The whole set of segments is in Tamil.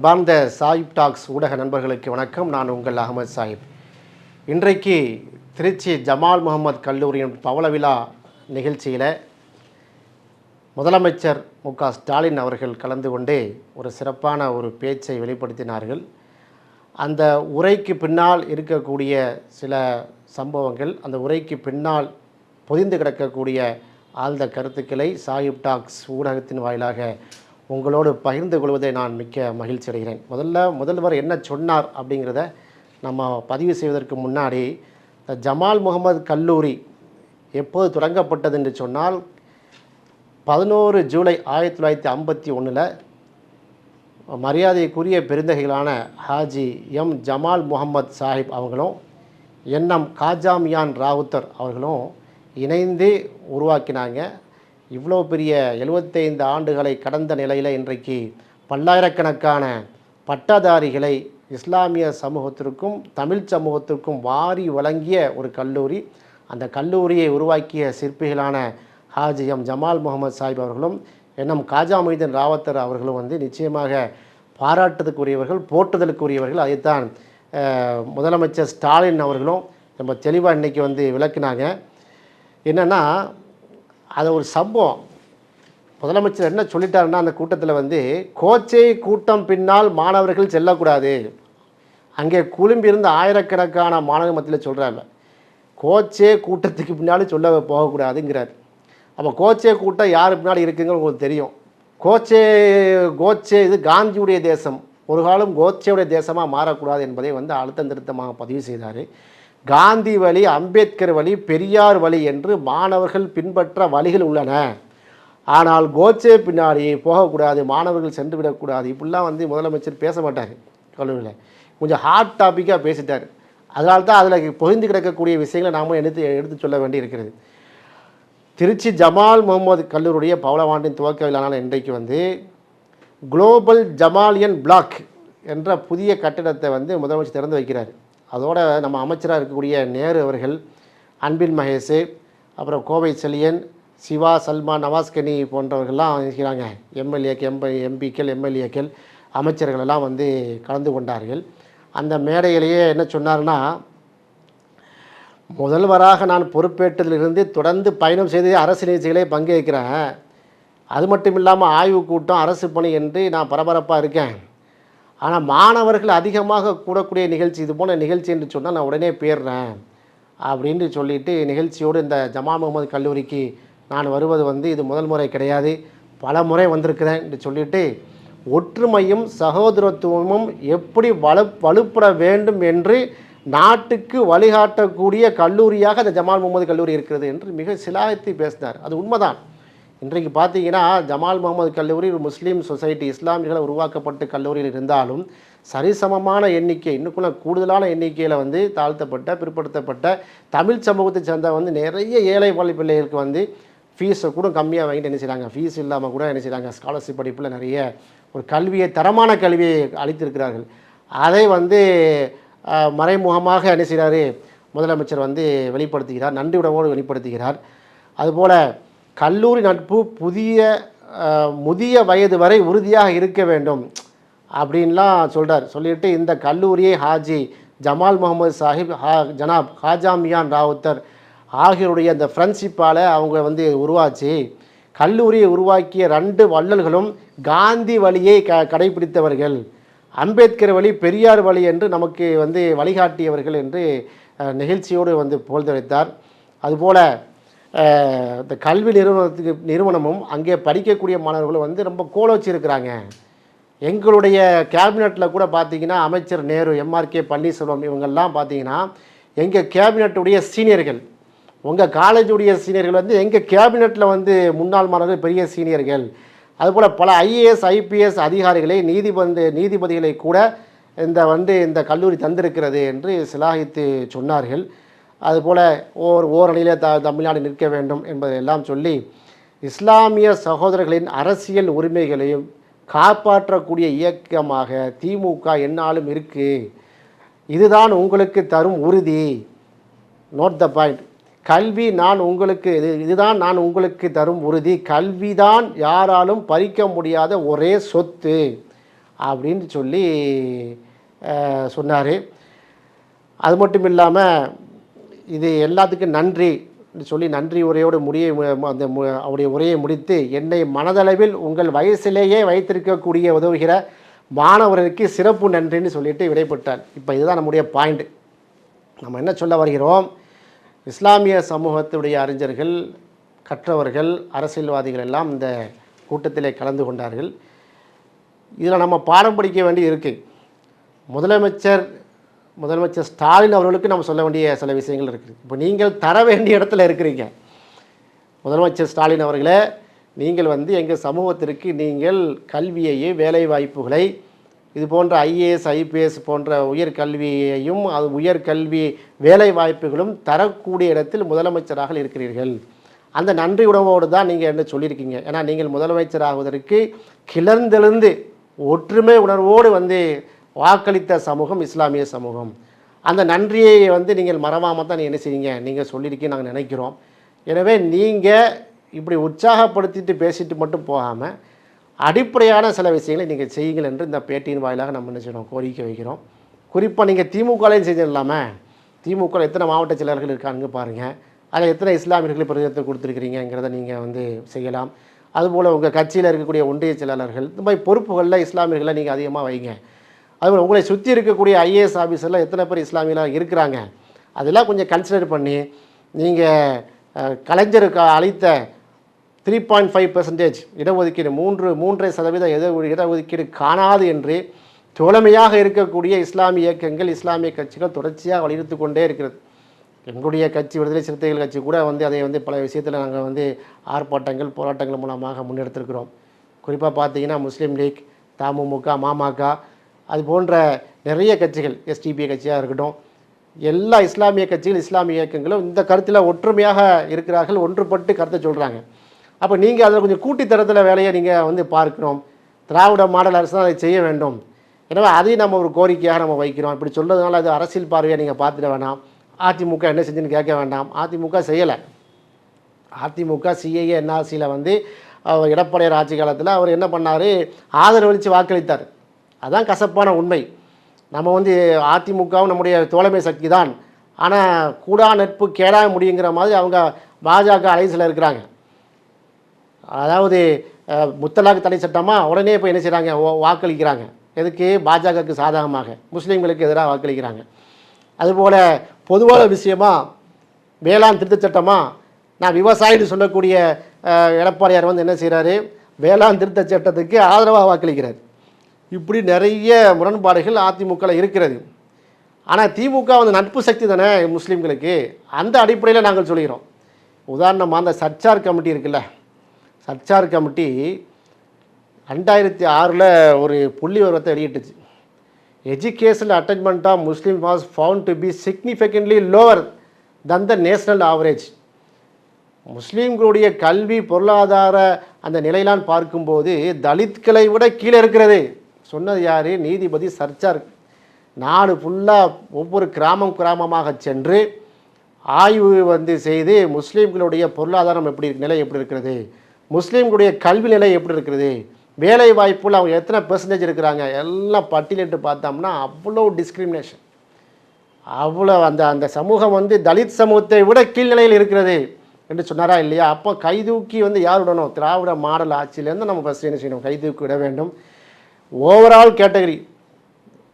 அன்பார்ந்த சாயிப் டாக்ஸ் ஊடக நண்பர்களுக்கு வணக்கம். நான் உங்கள் அகமது சாயிப். இன்றைக்கு திருச்சி ஜமால் முகமது கல்லூரியின் பவள விழா நிகழ்ச்சியில் முதலமைச்சர் மு.க.ஸ்டாலின் அவர்கள் கலந்து கொண்டு ஒரு சிறப்பான ஒரு பேச்சை வெளிப்படுத்தினார்கள். அந்த உரைக்கு பின்னால் இருக்கக்கூடிய சில சம்பவங்கள், அந்த உரைக்கு பின்னால் பொதிந்து கிடக்கக்கூடிய ஆழ்ந்த கருத்துக்களை சாயிப் டாக்ஸ் ஊடகத்தின் வாயிலாக உங்களோடு பகிர்ந்து கொள்வதை நான் மிக்க மகிழ்ச்சி அடைகிறேன். முதல்வர் என்ன சொன்னார் அப்படிங்கிறத நம்ம பதிவு செய்வதற்கு முன்னாடி, ஜமால் முகமது கல்லூரி எப்போது தொடங்கப்பட்டது என்று சொன்னால் 11 ஜூலை 1951 மரியாதைக்குரிய பெருந்தகைகளான ஹாஜி எம் ஜமால் முகமது சாஹிப் அவங்களும் என்எம் காஜாமியான் ராவுத்தர் அவர்களும் இணைந்து உருவாக்கினாங்க. இவ்வளோ பெரிய 75 ஆண்டுகளை கடந்த நிலையில் இன்றைக்கு பல்லாயிரக்கணக்கான பட்டதாரிகளை இஸ்லாமிய சமூகத்திற்கும் தமிழ் சமூகத்திற்கும் வாரி வழங்கிய ஒரு கல்லூரி. அந்த கல்லூரியை உருவாக்கிய சிற்பிகளான ஹாஜி எம் ஜமால் முகமது சாஹிப் அவர்களும் என்எம் காஜாமுதீன் ராவத்தர் அவர்களும் நிச்சயமாக பாராட்டுதலுக்குரியவர்கள், போற்றுதலுக்குரியவர்கள். அதைத்தான் முதலமைச்சர் ஸ்டாலின் அவர்களும் ரொம்ப தெளிவாக இன்றைக்கி விளக்குனாங்க. என்னென்னா, அது ஒரு சம்பவம். முதலமைச்சர் என்ன சொல்லிட்டாருன்னா, அந்த கூட்டத்தில் கோச்சை கூட்டம் பின்னால் மாணவர்கள் செல்லக்கூடாது. அங்கே குழும்பியிருந்த ஆயிரக்கணக்கான மாணவர்கள் மத்தியில் சொல்கிறாங்க, கோச்சே கூட்டத்துக்கு பின்னாலும் சொல்ல போகக்கூடாதுங்கிறார். அப்போ கோச்சே கூட்டம் யார் பின்னாடி இருக்குங்க உங்களுக்கு தெரியும். கோச்சே இது காந்தியுடைய தேசம், ஒரு காலம் கோச்சேவுடைய தேசமாக மாறக்கூடாது என்பதை அழுத்தம் திருத்தமாக பதிவு செய்தார். காந்தி வழி, அம்பேத்கர் வழி, பெரியார் வழி என்று மாணவர்கள் பின்பற்ற வழிகள் உள்ளன. ஆனால் கோச்சே பின்னாடி போகக்கூடாது, மாணவர்கள் சென்று விடக்கூடாது. இப்படிலாம் முதலமைச்சர் பேச மாட்டார் கல்லூரியில். கொஞ்சம் ஹாட் டாப்பிக்காக பேசிட்டார். அதனால தான் அதில் பொதிந்து கிடக்கக்கூடிய விஷயங்களை நாம் எடுத்து சொல்ல வேண்டி இருக்கிறது. திருச்சி ஜமால் முகமது கல்லூரியுடைய பவளவாண்டின் துவக்க விழானால இன்றைக்கு குளோபல் ஜமாலியன் பிளாக் என்ற புதிய கட்டிடத்தை முதலமைச்சர் திறந்து வைக்கிறார். அதோடு நம்ம அமைச்சராக இருக்கக்கூடிய நேரு அவர்கள், அன்பில் மகேஷ், அப்புறம் கோவை செலியன், சிவா, சல்மான், நவாஸ்கனி போன்றவர்கள்லாம் இருக்கிறாங்க. எம்பிக்கள், எம்எல்ஏக்கள், அமைச்சர்கள் எல்லாம் கலந்து கொண்டார்கள். அந்த மேடையிலேயே என்ன சொன்னார்னா, முதல்வராக நான் பொறுப்பேற்றதிலிருந்து தொடர்ந்து பயணம் செய்து அரசு நிகழ்ச்சிகளை பங்கேற்கிறேன். அது மட்டும் இல்லாமல் ஆய்வு கூட்டம், அரசு பணி என்று நான் பரபரப்பாக இருக்கேன். ஆனால் மாணவர்கள் அதிகமாக கூடக்கூடிய நிகழ்ச்சி, இது போன நிகழ்ச்சி என்று சொன்னால் நான் உடனே போயிடுறேன் அப்படின்னு சொல்லிட்டு நிகழ்ச்சியோடு இந்த ஜமால் முகமது கல்லூரிக்கு நான் வருவது இது முதல் முறை கிடையாது, பல முறை வந்திருக்கிறேன் என்று சொல்லிட்டு ஒற்றுமையும் சகோதரத்துவமும் எப்படி வலுப்பட வேண்டும் என்று நாட்டுக்கு வழிகாட்டக்கூடிய கல்லூரியாக அந்த ஜமால் முகமது கல்லூரி இருக்கிறது என்று மிக சிலாகித்து பேசினார். அது உண்மைதான். இன்றைக்கு பார்த்தீங்கன்னா ஜமால் முகமது கல்லூரி ஒரு முஸ்லீம் சொசைட்டி, இஸ்லாமியர்களை உருவாக்கப்பட்ட கல்லூரியில் இருந்தாலும் சரிசமமான எண்ணிக்கை, இன்னும் கூடுதலான எண்ணிக்கையில் தாழ்த்தப்பட்ட, பிற்படுத்தப்பட்ட தமிழ் சமூகத்தை சேர்ந்த நிறைய ஏழை பள்ளி பிள்ளைகளுக்கு ஃபீஸை கூட கம்மியாக வாங்கிட்டு என்ன செய்கிறாங்க, ஃபீஸ் இல்லாமல் கூட என்ன செய்கிறாங்க, ஸ்காலர்ஷிப் படிப்பில் நிறைய ஒரு கல்வியை, தரமான கல்வியை அளித்திருக்கிறார்கள். அதை மறைமுகமாக என்ன செய்கிறார் முதலமைச்சர் வெளிப்படுத்துகிறார், நன்றியுடனோடு வெளிப்படுத்துகிறார். அதுபோல் கல்லூரி நட்பு முதிய வயது வரை உறுதியாக இருக்க வேண்டும் அப்படின்லாம் சொல்கிறார். சொல்லிட்டு இந்த கல்லூரியை ஹாஜி ஜமால் முகமது சாஹிப், ஜனாப் காஜாமியான் ராவுத்தர் ஆகியோருடைய அந்த ஃப்ரெண்ட்ஷிப்பால் அவங்க உருவாச்சு. கல்லூரியை உருவாக்கிய 2 வள்ளல்களும் காந்தி வழியை கடைபிடித்தவர்கள், அம்பேத்கர் வழி, பெரியார் வழி என்று நமக்கு வழிகாட்டியவர்கள் என்று நிகழ்ச்சியோடு புகழ்ந்துரைத்தார். அதுபோல் இந்த கல்வி நிறுவனமும் அங்கே படிக்கக்கூடிய மாணவர்களும் ரொம்ப கோலோச்சி இருக்கிறாங்க. எங்களுடைய கேபினெட்டில் கூட பார்த்திங்கன்னா அமைச்சர் நேரு, எம்ஆர்கே பன்னீர்செல்வம் இவங்கெல்லாம் பார்த்திங்கன்னா எங்கள் கேபினெட்டுடைய சீனியர்கள். உங்கள் காலேஜுடைய சீனியர்கள் எங்கள் கேபினெட்டில் முன்னாள் மாணவர்கள் பெரிய சீனியர்கள். அதுபோல் பல ஐஏஎஸ், ஐபிஎஸ் அதிகாரிகளை, நீதிபதிகளை கூட இந்த கல்லூரி தந்திருக்கிறது என்று சிலாகித்து சொன்னார்கள். அதுபோல் ஓரணியிலே தமிழ்நாடு நிற்க வேண்டும் என்பதையெல்லாம் சொல்லி இஸ்லாமிய சகோதரர்களின் அரசியல் உரிமைகளையும் காப்பாற்றக்கூடிய இயக்கமாக திமுக எந்நாளும் இருக்குது. இதுதான் உங்களுக்கு தரும் உறுதி. Note the point. கல்வி இதுதான் நான் உங்களுக்கு தரும் உறுதி. கல்விதான் யாராலும் பறிக்க முடியாத ஒரே சொத்து. அப்படின்னு சொல்லி சொன்னார். அது மட்டும் இல்லாமல் இது எல்லாத்துக்கும் நன்றி சொல்லி நன்றி உரையோடு அந்த அவருடைய உரையை முடித்து, என்னை மனதளவில் உங்கள் வயசிலேயே வைத்திருக்கக்கூடிய உதவுகிற மாணவர்களுக்கு சிறப்பு நன்றின்னு சொல்லிட்டு விடைபெற்றார். இப்போ இதுதான் நம்முடைய பாயிண்ட். நம்ம என்ன சொல்ல வருகிறோம், இஸ்லாமிய சமூகத்துடைய அறிஞர்கள், கற்றவர்கள், அரசியல்வாதிகள் எல்லாம் இந்த கூட்டத்திலே கலந்து கொண்டார்கள். இதில் நம்ம பாடம் படிக்க வேண்டி இருக்குது. முதலமைச்சர் ஸ்டாலின் அவர்களுக்கு நம்ம சொல்ல வேண்டிய சில விஷயங்கள் இருக்குது. இப்போ நீங்கள் தர வேண்டிய இடத்துல இருக்கிறீங்க. முதலமைச்சர் ஸ்டாலின் அவர்களே, நீங்கள் எங்கள் சமூகத்திற்கு நீங்கள் கல்வியையும் வேலை வாய்ப்புகளை இது போன்ற ஐஏஎஸ் ஐபிஎஸ் போன்ற உயர்கல்வியையும் அது உயர்கல்வி வேலை வாய்ப்புகளும் தரக்கூடிய இடத்தில் முதலமைச்சராக இருக்கிறீர்கள். அந்த நன்றி உணர்வோடு தான் நீங்கள் என்ன சொல்லியிருக்கீங்க. ஏன்னா நீங்கள் முதலமைச்சராகுவதற்கு கிளர்ந்தெழுந்து ஒற்றுமை உணர்வோடு வாக்களித்த சமூகம் இஸ்லாமிய சமூகம். அந்த நன்றியை நீங்கள் மறவாமல் தான் என்ன செய்வீங்க, நீங்கள் சொல்லியிருக்கீங்க நாங்கள் நினைக்கிறோம். எனவே நீங்கள் இப்படி உற்சாகப்படுத்திட்டு பேசிட்டு மட்டும் போகாமல் அடிப்படையான சில விஷயங்களை நீங்கள் செய்யுங்கள் என்று இந்த பேட்டியின் வாயிலாக நம்ம என்ன செய்யணும், கோரிக்கை வைக்கிறோம். குறிப்பாக நீங்கள் திமுகலையும் செஞ்சிடலாமல். திமுக எத்தனை மாவட்ட செயலாளர்கள் இருக்காங்க பாருங்கள். அதில் எத்தனை இஸ்லாமியர்களை பிரதிநிதித்துவம் கொடுத்துருக்கிறீங்கிறத நீங்கள் செய்யலாம். அதுபோல் உங்கள் கட்சியில் இருக்கக்கூடிய ஒன்றிய செயலாளர்கள் இந்த மாதிரி பொறுப்புகளில் இஸ்லாமியர்களை நீங்கள் அதிகமாக வைங்க. அதுபோல் உங்களை சுற்றி இருக்கக்கூடிய ஐஏஎஸ் ஆஃபீஸரில் எத்தனை பேர் இஸ்லாமியர்களாக இருக்கிறாங்க அதெல்லாம் கொஞ்சம் கன்சிடர் பண்ணி நீங்கள் கலைஞருக்கு அளித்த 3.5% இடஒதுக்கீடு 3.5% இடஒதுக்கீடு காணாது என்று தோழமையாக இருக்கக்கூடிய இஸ்லாமிய இயக்கங்கள், இஸ்லாமிய கட்சிகள் தொடர்ச்சியாக வலியுறுத்தி கொண்டே இருக்கிறது. எங்களுடைய கட்சி விடுதலை சிறுத்தைகள் கட்சி கூட அதை பல விஷயத்தில் நாங்கள் ஆர்ப்பாட்டங்கள் போராட்டங்கள் மூலமாக முன்னெடுத்திருக்கிறோம். குறிப்பாக பார்த்தீங்கன்னா முஸ்லீம் லீக், தமுமுக, மாமக அது போன்ற நிறைய கட்சிகள், எஸ்டிபி கட்சியாக இருக்கட்டும், எல்லா இஸ்லாமிய கட்சிகள், இஸ்லாமிய இயக்கங்களும் இந்த கருத்தில் ஒற்றுமையாக இருக்கிறார்கள், ஒன்றுபட்டு கருத்தை சொல்கிறாங்க. அப்போ நீங்கள் அதில் கொஞ்சம் கூட்டித்தரத்தில் வேலையை நீங்கள் பார்க்கணும். திராவிட மாடல் அரசு தான் அதை செய்ய வேண்டும். எனவே அதையும் நம்ம ஒரு கோரிக்கையாக நம்ம வைக்கிறோம். இப்படி சொல்கிறதுனால அது அரசியல் பார்வையை நீங்கள் பார்த்துட வேண்டாம். அதிமுக என்ன செஞ்சுன்னு கேட்க வேண்டாம். அதிமுக செய்யலை. அதிமுக சிஏஏ என்ஆர்சியில் எடப்பாடியார் ஆட்சி காலத்தில் அவர் என்ன பண்ணார், ஆதரவளித்து வாக்களித்தார். அதுதான் கசப்பான உண்மை. நம்ம அதிமுகவும் நம்முடைய தோழமை சக்தி தான், ஆனால் கூடா நட்பு கேடா முடியுங்கிற மாதிரி அவங்க பாஜக அலைன்ஸில் இருக்கிறாங்க. அதாவது முத்தலாக் தடை சட்டமாக உடனே இப்போ என்ன செய்கிறாங்க, வாக்களிக்கிறாங்க. எதுக்கு, பாஜகவுக்கு சாதகமாக, முஸ்லீம்களுக்கு எதிராக வாக்களிக்கிறாங்க. அதுபோல் பொதுவான விஷயமா வேளாண் திருத்தச் சட்டமாக நான் விவசாயின்னு சொல்லக்கூடிய எடப்பாடியார் என்ன செய்கிறாரு, வேளாண் திருத்தச் சட்டத்துக்கு ஆதரவாக வாக்களிக்கிறார். இப்படி நிறைய முரண்பாடுகள் அதிமுகவில் இருக்கிறது. ஆனால் திமுக நட்பு சக்தி தானே முஸ்லீம்களுக்கு. அந்த அடிப்படையில் நாங்கள் சொல்கிறோம். உதாரணமாக அந்த சர்ச்சார் கமிட்டி இருக்குல்ல, சர்ச்சார் கமிட்டி 2006 ஒரு புள்ளி விவரத்தை வெளியிட்டுச்சு. Educational attainment of Muslim was found to be significantly lower than the national average. முஸ்லீம்களுடைய கல்வி பொருளாதார அந்த நிலையிலான் பார்க்கும்போது தலித்களை விட கீழே இருக்கிறது. சொன்னது யார், நீதிபதி சர்ச்சார். நாடு ஃபுல்லாக ஒவ்வொரு கிராமமாக சென்று ஆய்வு செய்து முஸ்லீம்களுடைய பொருளாதாரம் எப்படி நிலை எப்படி இருக்கிறது, முஸ்லீம்களுடைய கல்வி நிலை எப்படி இருக்கிறது, வேலை வாய்ப்புகள் அவங்க எத்தனை பெர்சன்டேஜ் இருக்கிறாங்க எல்லாம் பட்டியலிட்டு பார்த்தோம்னா அவ்வளோ டிஸ்கிரிமினேஷன், அவ்வளோ அந்த சமூகம் தலித் சமூகத்தை விட கீழ்நிலையில் இருக்கிறது என்று சொன்னாரா இல்லையா? அப்போ கைதூக்கி யார் விடணும், திராவிட மாடல் ஆட்சியிலேருந்து நம்ம ஃபஸ்ட் என்ன செய்யணும், கைதூக்கி விட வேண்டும். ஓவரால் கேட்டகரி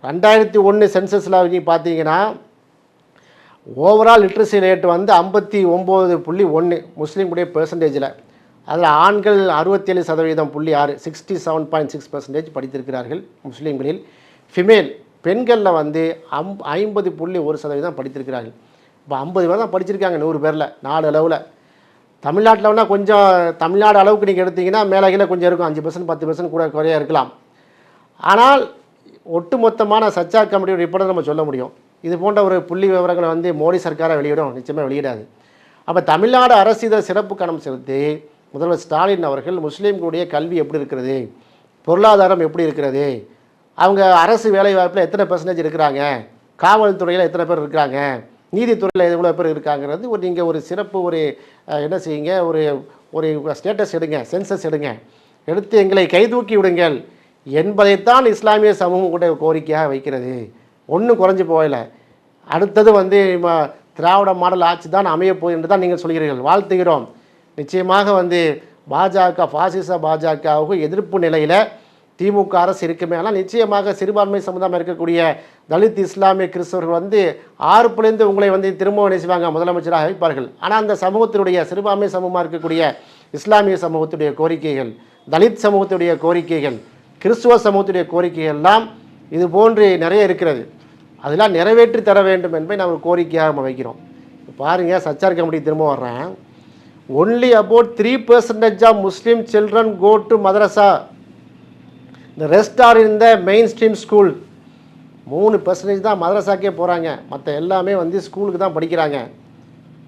2001 சென்சஸில் பார்த்தீங்கன்னா ஓவரால் லிட்ரஸி ரேட் 59.1 முஸ்லீம்களுடைய பெர்சன்டேஜில். அதில் ஆண்கள் 67.6 67.6% படித்திருக்கிறார்கள் முஸ்லீம்களில். ஃபிமேல் பெண்களில் 50.1% படித்திருக்கிறார்கள். இப்போ 50 பேர் தான் படிச்சிருக்காங்க 100 பேரில் நாலு அளவில். தமிழ்நாட்டில் கொஞ்சம் தமிழ்நாடு அளவுக்கு நீங்கள் எடுத்திங்கன்னா மேலே கீழே கொஞ்சம் இருக்கும், 5% 10% கூட குறையாக இருக்கலாம். ஆனால் ஒட்டுமொத்தமான சர்ச்சார் கமிட்டியோட ரிப்போர்ட்டை நம்ம சொல்ல முடியும். இது போன்ற ஒரு புள்ளி விவரங்களை மோடி சர்க்காரை வெளியிடும், நிச்சயமாக வெளியிடாது. அப்போ தமிழ்நாடு அரசு இதை சிறப்பு கவனம் செலுத்தி முதல்வர் ஸ்டாலின் அவர்கள் முஸ்லீம்களுடைய கல்வி எப்படி இருக்கிறது, பொருளாதாரம் எப்படி இருக்கிறது, அவங்க அரசு வேலைவாய்ப்பில் எத்தனை பெர்சன்டேஜ் இருக்கிறாங்க, காவல்துறையில் எத்தனை பேர் இருக்கிறாங்க, நீதித்துறையில் எவ்வளோ பேர் இருக்காங்கிறது நீங்கள் ஒரு சிறப்பு என்ன செய்யுங்க, ஒரு ஸ்டேட்டஸ் எடுங்க, சென்சஸ் எடுங்க, எடுத்து எங்களை கைதூக்கி விடுங்கள். என்பதைத்தான் இஸ்லாமிய சமூகம் கூட கோரிக்கையாக வைக்கிறது. ஒன்றும் குறைஞ்சி போகலை. அடுத்தது வந்து திராவிட மாடல் ஆட்சி தான் அமையப்போகுது என்று தான் நீங்கள் சொல்கிறீர்கள். வாழ்த்துகிறோம். நிச்சயமாக வந்து பாஜக பாசிச பாஜகவுக்கு எதிர்ப்பு நிலையில் திமுக அரசு இருக்குமே. ஆனால் நிச்சயமாக சிறுபான்மை சமுதாயம் இருக்கக்கூடிய தலித் இஸ்லாமிய கிறிஸ்தவர்கள் வந்து ஆறுப்புலேருந்து உங்களை வந்து திரும்ப செய்வாங்க, முதலமைச்சராக வைப்பார்கள். ஆனால் அந்த சமூகத்தினுடைய சிறுபான்மை சமூகமாக இருக்கக்கூடிய இஸ்லாமிய சமூகத்துடைய கோரிக்கைகள், தலித் சமூகத்துடைய கோரிக்கைகள், கிறிஸ்துவ சமூகத்துடைய கோரிக்கைகள் எல்லாம் இது போன்று நிறைய இருக்கிறது. அதெல்லாம் நிறைவேற்றி தர வேண்டும் என்பதை நாம் கோரிக்கையாக நம்ம வைக்கிறோம். பாருங்கள், சச்சார் கமிட்டி திரும்ப வர்றேன். Only about 3% of Muslim children go to மதரசா, இந்த rest are in the mainstream school. 3% தான் மதரசாக்கே போகிறாங்க, மற்ற எல்லாமே வந்து ஸ்கூலுக்கு தான் படிக்கிறாங்க.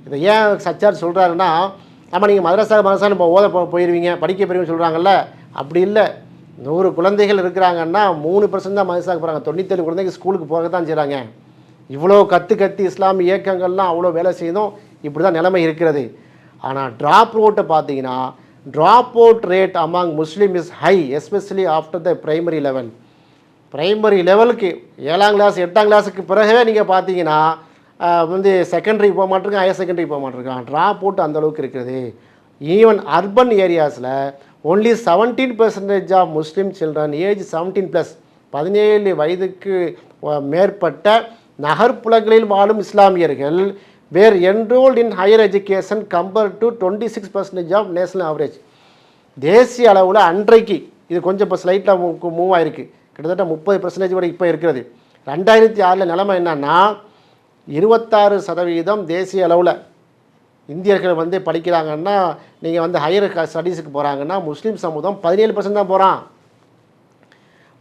இதை ஏன் சச்சார் சொல்கிறாருன்னா, ஆமாம் நீங்கள் மதரசான்னு இப்போ ஓத போயிடுவீங்க, படிக்க போயிருவீங்கன்னு சொல்கிறாங்கல்ல. அப்படி இல்லை. 100 குழந்தைகள் இருக்கிறாங்கன்னா 3% தான் மதரசாவுக்கு போகிறாங்க. 97 குழந்தைங்க ஸ்கூலுக்கு போக தான் செய்கிறாங்க. இவ்வளோ கத்தி இஸ்லாமிய இயக்கங்கள்லாம் அவ்வளோ வேலை செய்யணும். இப்படி தான் நிலைமை இருக்கிறது. ஆனால் ட்ராப் அவுட்டை பார்த்தீங்கன்னா drop out rate among Muslim is high, especially after the primary level. Primary லெவலுக்கு 7ஆம் கிளாஸ் 8ஆம் கிளாஸுக்கு பிறகவே நீங்கள் பார்த்தீங்கன்னா வந்து செகண்டரி போக மாட்டிருக்கான், ஹையர் செகண்டரி போக மாட்டிருக்கான். ட்ராப் அவுட் அந்தளவுக்கு இருக்கிறது. ஈவன் அர்பன் ஏரியாஸில் only 17% of Muslim children age 17+, 17 வயதுக்கு மேற்பட்ட நகர்ப்புறங்களில் வாழும் இஸ்லாமியர்கள் were enrolled in higher education compared to 26% of national average. தேசிய அளவில் அன்றைக்கு இது கொஞ்சம் இப்போ ஸ்லைட்டில் மூவ் ஆகிருக்கு. கிட்டத்தட்ட 30% வரை இப்போ இருக்கிறது. 2006 நிலைமை என்னன்னா 26% தேசிய அளவில் இந்தியர்கள் வந்து படிக்கிறாங்கன்னா, நீங்கள் வந்து ஹையர் ஸ்டடீஸுக்கு போகிறாங்கன்னா முஸ்லீம் சமூகம் 17% தான் போகிறான்.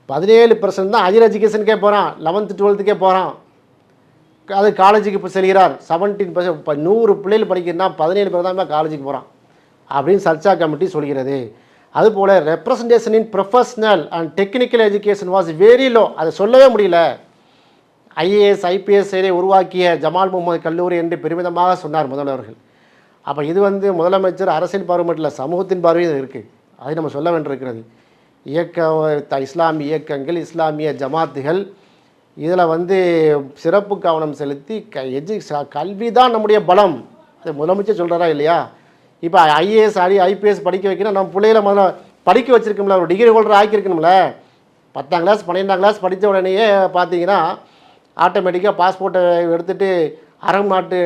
17% தான் ஹையர் எஜுகேஷனுக்கே போகிறான், 11th 12th போகிறான். அது காலேஜுக்கு இப்போ செல்கிறார். 17%. இப்போ 100 பிள்ளைகள் படிக்கிறதுனா 17% தான் காலேஜுக்கு போகிறான் அப்படின்னு சர்ச்சா கமிட்டி சொல்கிறது. அதுபோல் representation in professional and technical education was very low. அதை சொல்லவே முடியல. ஐஏஎஸ் ஐபிஎஸ் உருவாக்கிய ஜமால் முகமது கல்லூரி என்று பெருமிதமாக சொன்னார் முதல்வர்கள். அப்போ இது வந்து முதலமைச்சர் அரசியல் பார்வை மட்டும் இல்லை, சமூகத்தின் பார்வையும் இருக்குது. அதை நம்ம சொல்ல வேண்டியிருக்கிறது. இஸ்லாமிய இயக்கங்கள், இஸ்லாமிய ஜமாத்துகள் இதில் வந்து சிறப்பு கவனம் செலுத்தி கல்வி தான் நம்முடைய பலம். அது முதலமைச்சர் சொல்கிறாரா இல்லையா? இப்போ ஐஏஎஸ் ஐபிஎஸ் படிக்க வைக்கணும், நம்ம பிள்ளைகளை முதல்ல படிக்க வச்சுருக்கோம்ல, ஒரு டிகிரி ஹோல்டர் ஆக்கியிருக்கணும்ல. 10ஆம் கிளாஸ் 12ஆம் கிளாஸ் படித்த உடனேயே பார்த்தீங்கன்னா ஆட்டோமேட்டிக்காக பாஸ்போர்ட்டை எடுத்துகிட்டு அரபு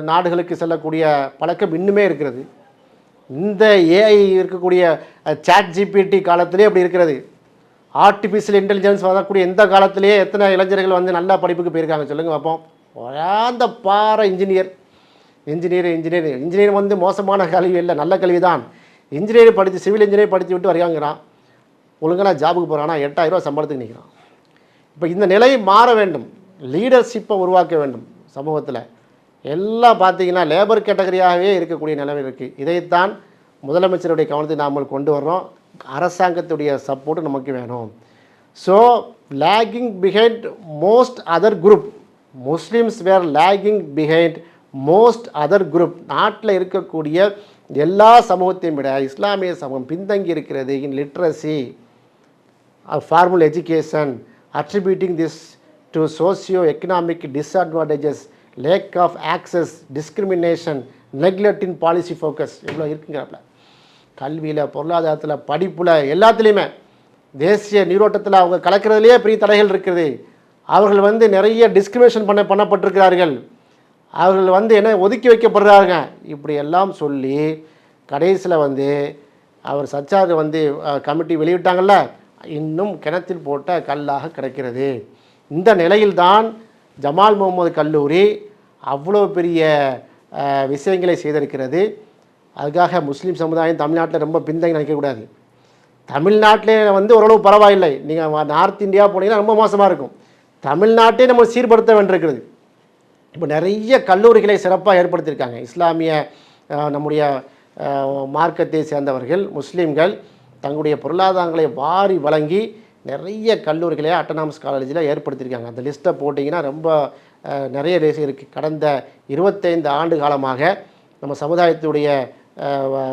நாடுகளுக்கு செல்லக்கூடிய பழக்கம் இன்னுமே இருக்கிறது. இந்த ஏஐ இருக்கக்கூடிய சாட் ஜிபிடி காலத்திலே அப்படி இருக்கிறது. ஆர்டிஃபிஷியல் இன்டெலிஜென்ஸ் வரக்கூடிய எந்த காலத்திலேயே எத்தனை இளைஞர்கள் வந்து நல்ல படிப்புக்கு போயிருக்காங்க சொல்லுங்கள் பார்ப்போம். அந்த பாறை இன்ஜினியர் வந்து மோசமான கல்வி இல்லை, நல்ல கல்வி தான். இன்ஜினியரிங் படித்து சிவில் இன்ஜினியரிங் படித்து விட்டு வரையாங்கிறான். ஒழுங்கான ஜாபுக்கு போகிறான்னா 8000 ரூபா சம்பளத்துக்கு நிற்கிறான். இப்போ இந்த நிலை மாற வேண்டும். லீடர்ஷிப்பை உருவாக்க வேண்டும் சமூகத்தில். எல்லாம் பார்த்தீங்கன்னா லேபர் கேட்டகரியாகவே இருக்கக்கூடிய நிலைமை இருக்குது. இதைத்தான் முதலமைச்சருடைய கவனத்தை நாம் கொண்டு வர்றோம். அரசாங்கத்துடைய சப்போர்ட்டு நமக்கு வேணும். So lagging behind most other group, Muslims were lagging behind most other group. நாட்டில் இருக்கக்கூடிய எல்லா சமூகத்தையும் விட இஸ்லாமிய சமூகம் பின்தங்கி இருக்கிறது in literacy, formal education, attributing this to socio economic disadvantages, lack of access, discrimination, neglect in policy focus. இவ்வளோ இருக்குங்கிறப்பல கல்வியில், பொருளாதாரத்தில், படிப்பில், எல்லாத்துலேயுமே தேசிய நீரோட்டத்தில் அவங்க கலக்கிறதுலேயே பெரிய தடைகள் இருக்குது. அவர்கள் வந்து நிறைய டிஸ்கிரிமினேஷன் பண்ணப்பட்டிருக்கிறார்கள். அவர்கள் வந்து என்ன ஒதுக்கி வைக்கப்படுறாங்க. இப்படி எல்லாம் சொல்லி கடைசியில் வந்து அவர் சச்சார் வந்து கமிட்டி வெளியிட்டாங்கள்ல, இன்னும் கிணத்தில் போட்ட கல்லாக கிடைக்கிறது. இந்த நிலையில்தான் ஜமால் முகமது கல்லூரி அவ்வளோ பெரிய விஷயங்களை செய்திருக்கிறது. அதுக்காக முஸ்லீம் சமுதாயம் தமிழ்நாட்டில் ரொம்ப பின்தங்கி நினைக்கக்கூடாது. தமிழ்நாட்டிலே வந்து ஓரளவு பரவாயில்லை. நீங்கள் நார்த் இந்தியா போனீங்கன்னா ரொம்ப மோசமாக இருக்கும். தமிழ்நாட்டே நம்ம சீர்படுத்த வேண்டியிருக்கிறது. இப்போ நிறைய கல்லூரிகளை சிறப்பாக ஏற்படுத்தியிருக்காங்க. இஸ்லாமிய நம்முடைய மார்க்கத்தை சேர்ந்தவர்கள் முஸ்லீம்கள் தங்களுடைய பொருளாதாரங்களை வாரி வழங்கி நிறைய கல்லூரிகளை அட்டானமஸ் காலேஜில் ஏற்படுத்தியிருக்காங்க. அந்த லிஸ்ட்டை போட்டிங்கன்னா ரொம்ப நிறைய இருக்குது. கடந்த 25 ஆண்டு காலமாக நம்ம சமுதாயத்துடைய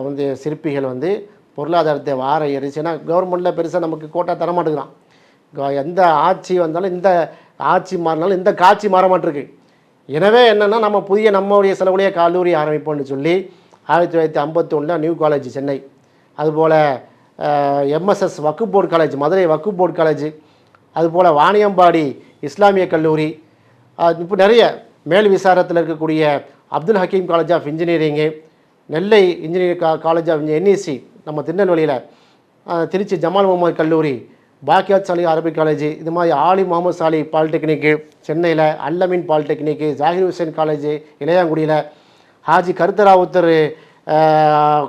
வந்து சிற்பிகள் வந்து பொருளாதாரத்தை வார எரிச்சுன்னா கவர்மெண்ட்டில் பெருசாக நமக்கு கோட்டா தர மாட்டேங்கிறான். எந்த ஆட்சி வந்தாலும் இந்த ஆட்சி மாறினாலும் இந்த காட்சி மாற மாட்டிருக்கு. எனவே என்னென்னா நம்ம நம்மளுடைய செலவுடைய கல்லூரி ஆரம்பிப்போம்னு சொல்லி 1951 நியூ காலேஜ் சென்னை, அதுபோல் எம்எஸ்எஸ் வக்கு போர்டு காலேஜ் மதுரை வக்கு போர்டு காலேஜ், அதுபோல் வாணியம்பாடி இஸ்லாமிய கல்லூரி, இப்போ நிறைய மேல் விசாரத்தில் இருக்கக்கூடிய Abdul Hakeem college of engineering, Nellai engineering college of NEC நம்ம திருநெல்வேலியில், திருச்சி ஜமால் முகமது கல்லூரி, பாக்கியாத் சாலி அரபிக் காலேஜ், இது மாதிரி ஆலி முகமது சாலி பாலிடெக்னிக்கு சென்னையில், அல்லமீன் பாலிடெக்னிக்கு, ஜாகிர் ஹுசேன் காலேஜ் இளையாங்குடியில், ஹாஜி கருத்தராவுத்தர்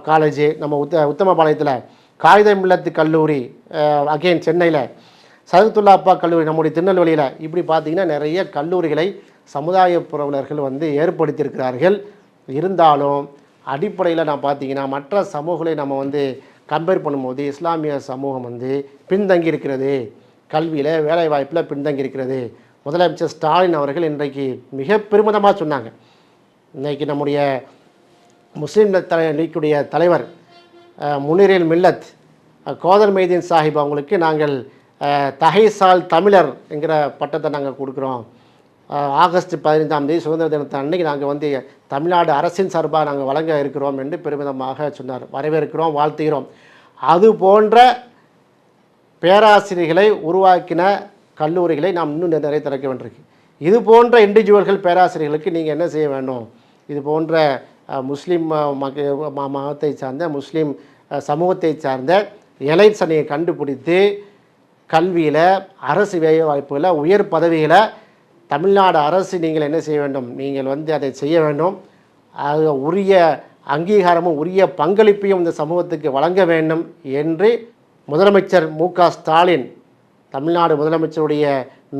காலேஜ் நம்ம உத்தமபாளையத்தில், காகித மில்லத்து கல்லூரி அகெயின் சென்னையில், சதத்துல்லா அப்பா கல்லூரி நம்முடைய திருநெல்வேலியில், இப்படி பார்த்திங்கன்னா நிறைய கல்லூரிகளை சமுதாய புரவலர்கள் ஏற்படுத்தியிருக்கிறார்கள். இருந்தாலும் அடிப்படையில் நான் பார்த்திங்கன்னா மற்ற சமூகங்களை நம்ம கம்பேர் பண்ணும்போது இஸ்லாமிய சமூகம் பின்தங்கி இருக்கிறது, கல்வியில் வேலைவாய்ப்பில் பின்தங்கி இருக்கிறது. முதலமைச்சர் ஸ்டாலின் அவர்கள் இன்றைக்கு மிக பெருமிதமாக சொன்னாங்க. இன்றைக்கி நம்முடைய முஸ்லீம் லீக்குடைய தலைவர் முனிரில் மில்லத் கோதர் மெய்தீன் சாஹிப் அவங்களுக்கு நாங்கள் தகைசால் தமிழர் என்கிற பட்டத்தை நாங்கள் கொடுக்குறோம். ஆகஸ்ட் 15ஆம் தேதி சுதந்திர தினத்தை அன்றைக்கி நாங்கள் தமிழ்நாடு அரசின் சார்பாக நாங்கள் வழங்க இருக்கிறோம் என்று பெருமிதமாக சொன்னார். வரவேற்கிறோம், வாழ்த்துகிறோம். அது போன்ற பேராசிரியர்களை உருவாக்கின கல்லூரிகளை நாம் இன்னும் நிறைய திறக்க வேண்டியிருக்கு. இது போன்ற இண்டிவிஜுவல்கள் பேராசிரியர்களுக்கு நீங்கள் என்ன செய்ய வேண்டும், இது போன்ற முஸ்லீம் மதத்தை சார்ந்த முஸ்லீம் சமூகத்தை சார்ந்த எலைட்ஸ் அணியை கண்டுபிடித்து கல்வியில் அரசு வேலை வாய்ப்புகளில் உயர் பதவிகளை தமிழ்நாடு அரசு நீங்கள் என்ன செய்ய வேண்டும், நீங்கள் அதை செய்ய வேண்டும். அது உரிய அங்கீகாரமும் உரிய பங்களிப்பையும் இந்த சமூகத்துக்கு வழங்க வேண்டும் என்று முதலமைச்சர் மு.க. ஸ்டாலின் தமிழ்நாடு முதலமைச்சருடைய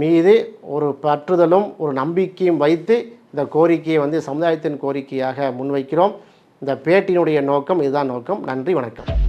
மீது ஒரு பற்றுதலும் ஒரு நம்பிக்கையும் வைத்து இந்த கோரிக்கையை சமுதாயத்தின் கோரிக்கையாக முன்வைக்கிறோம். இந்த பேட்டியினுடைய நோக்கம் இதுதான் நோக்கம். நன்றி, வணக்கம்.